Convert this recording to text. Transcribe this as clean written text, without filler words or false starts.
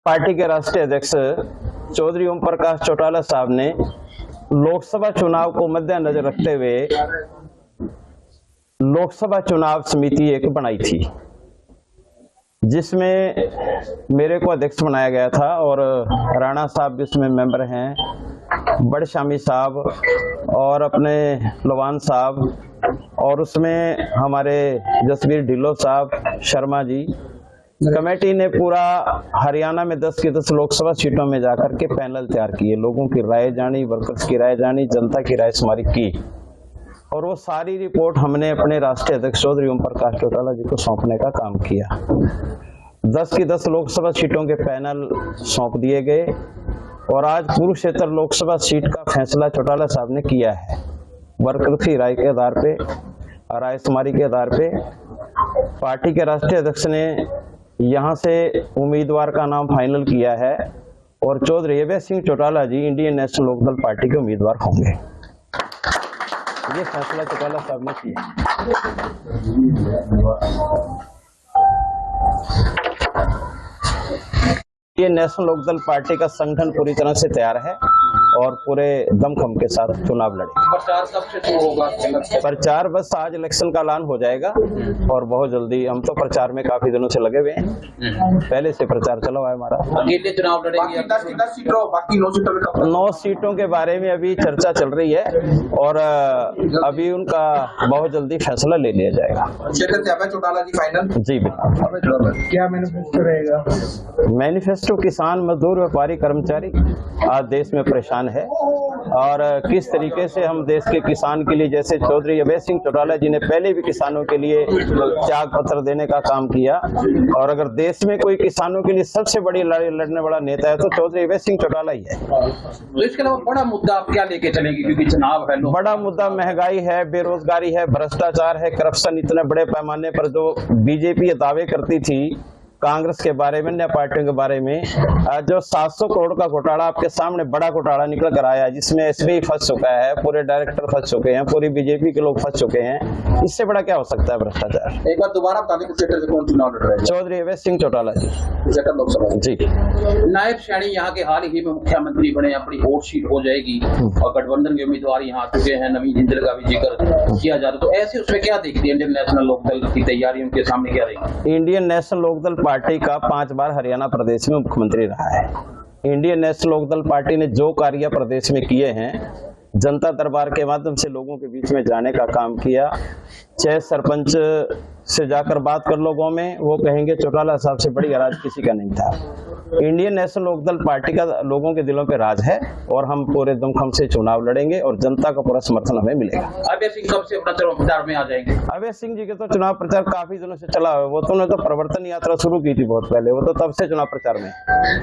Party के राष्ट्रीय अध्यक्ष चौधरी ओम प्रकाश चौटाला साहब ने लोकसभा चुनाव को मद्देनजर रखते हुए लोकसभा चुनाव समिति एक बनाई थी, जिसमें मेरे को अध्यक्ष बनाया गया था और राणा साहब भी उसमें मेंबर हैं, बड़ शामी साहब और अपने लवान साहब, और उसमें हमारे जसवीर ढिल्लो साहब, शर्मा जी। कमेटी ने पूरा हरियाणा में 10 की 10 लोकसभा सीटों में जाकर के पैनल तैयार किए, लोगों की राय जानी, वर्कर्स की राय जानी, जनता की राय शुमारी की, और वो सारी रिपोर्ट हमने अपने राष्ट्रीय अध्यक्ष चौधरी ओम प्रकाश चौटाला जी को सौंपने का काम किया। 10 की 10 लोकसभा सीटों के पैनल सौंप दिए गए और आज कुरुक्षेत्र लोकसभा सीट का फैसला चौटाला साहब ने किया है। वर्कर की राय के आधार पे, राय शुमारी के आधार पे पार्टी के राष्ट्रीय अध्यक्ष ने यहाँ से उम्मीदवार का नाम फाइनल किया है और चौधरी अभय सिंह चौटाला जी इंडियन नेशनल लोकदल पार्टी के उम्मीदवार होंगे। ये फैसला चौटाला साहब ने किया। ये नेशनल लोकदल पार्टी का संगठन पूरी तरह से तैयार है और पूरे दमखम के साथ चुनाव लड़ेंगे। प्रचार कब से शुरू होगा? प्रचार बस आज इलेक्शन का ऐलान हो जाएगा और बहुत जल्दी। हम तो प्रचार में काफी दिनों से लगे हुए हैं, पहले से प्रचार चला हुआ है हमारा। अकेले चुनाव लड़ेंगे? बाकी 9 सीटों के बारे में अभी चर्चा चल रही है और अभी उनका बहुत जल्दी फैसला ले लिया जाएगा। चौटाला जी फाइनल? जी बिल्कुल। क्या मैनिफेस्टो रहेगा? मैनिफेस्टो किसान, मजदूर, व्यापारी, कर्मचारी आज देश में परेशान है और किस तरीके से हम देश के किसान के लिए, जैसे चौधरी अभय सिंह चौटाला जी ने पहले भी किसानों के लिए त्याग पत्र देने का काम किया, और अगर देश में कोई किसानों के लिए सबसे बड़ी लड़ाई लड़ने वाला नेता है तो चौधरी अभय सिंह चौटाला ही है। तो इसके अलावा बड़ा मुद्दा आप क्या लेके चलेंगे, क्योंकि चुनाव है? बड़ा मुद्दा महंगाई है, बेरोजगारी है, भ्रष्टाचार है, करप्शन इतने बड़े पैमाने पर जो बीजेपी दावे करती थी कांग्रेस के बारे में, अन्य पार्टियों के बारे में, जो 700 करोड़ का घोटाला आपके सामने बड़ा घोटाला निकल कर आया, जिसमें एसबीआई फंस चुका है, पूरे डायरेक्टर फंस चुके हैं, पूरी बीजेपी के लोग फंस चुके हैं, इससे बड़ा क्या हो सकता है भ्रष्टाचार। एक बार दोबारा बता दें कुरुक्षेत्र से कौन चुनाव लड़ रहे हैं? चौधरी अभय सिंह चौटाला जी, कुरुक्षेत्र लोकसभा जी। नायब सैनी यहाँ के हाल ही में मुख्यमंत्री बने, अपनी वोट शीट हो जाएगी और गठबंधन के उम्मीदवार यहाँ आ चुके हैं, नवीन जिंदल का भी जिक्र किया जा रहा है, तो ऐसे उसमें क्या देखती है इंडियन नेशनल लोकदल की तैयारी, उनके सामने क्या रहेगी? इंडियन नेशनल लोकदल पार्टी का 5 बार हरियाणा प्रदेश में मुख्यमंत्री रहा है। इंडियन नेशनल लोकदल पार्टी ने जो कार्य प्रदेश में किए हैं, जनता दरबार के माध्यम से लोगों के बीच में जाने का काम किया, चाहे सरपंच से जाकर बात कर लोगों में, वो कहेंगे चौटाला साहब से बड़ी राज किसी का नहीं था। इंडियन नेशनल लोकदल पार्टी का लोगों के दिलों पे राज है और हम पूरे दमखम से चुनाव लड़ेंगे और जनता का पूरा समर्थन हमें मिलेगा। अभय सिंह कब से अपना चुनाव प्रचार में आ जाएंगे? अभय सिंह जी के तो चुनाव प्रचार काफी दिनों से चला हुआ है, वो तो उन्होंने तो प्रवर्तन यात्रा शुरू की थी बहुत पहले, वो तो तब से चुनाव प्रचार में।